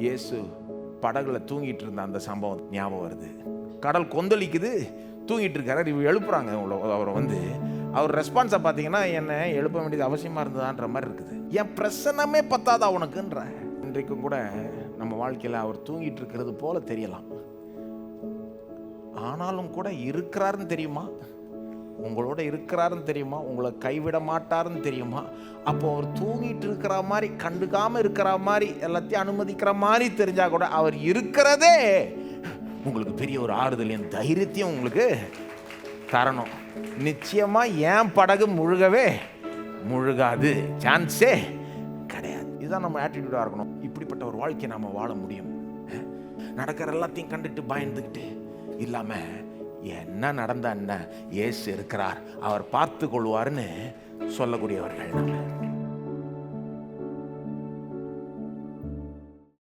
இயேசு படகுல தூங்கிட்டு இருந்த அந்த சம்பவம் ஞாபகம் வருது. கடல் கொந்தளிக்குது, தூங்கிட்டு இருக்காரு. இவங்க எழுப்புறாங்க அவரை. அவர் ரெஸ்பான்ஸை பார்த்தீங்கன்னா, என்னை எழுப்ப வேண்டியது அவசியமாக இருந்ததான்ற மாதிரி இருக்குது. என் பிரசனமே பத்தாதா உனக்குன்ற. இன்றைக்கும் கூட நம்ம வாழ்க்கையில் அவர் தூங்கிட்டு இருக்கிறது போல தெரியலாம், ஆனாலும் கூட இருக்கிறாருன்னு தெரியுமா, உங்களோட இருக்கிறாருன்னு தெரியுமா, உங்களை கைவிட மாட்டாருன்னு தெரியுமா. அப்போ அவர் தூங்கிட்டு இருக்கிற மாதிரி, கண்டுக்காம இருக்கிற மாதிரி, எல்லாத்தையும் அனுமதிக்கிற மாதிரி தெரிஞ்சா கூட அவர் இருக்கிறதே உங்களுக்கு பெரிய ஒரு ஆறுதல், என் தைரியத்தையும் உங்களுக்கு தரணும். நிச்சயமா என் படகு முழுகாது, சான்ஸே கிடையாது. இதுதான் நம்ம ஆட்டிடியூடா இருக்கணும். இப்படிப்பட்ட ஒரு வாழ்க்கையை நாம வாழ முடியும். நடக்கிற எல்லாத்தையும் கண்டுட்டு பயந்துக்கிட்டு இல்லாம, என்ன நடந்தா என்ன, இயேசு இருக்கிறார், அவர் பார்த்து கொள்வார்னு சொல்லக்கூடியவர்கள் நம்ம.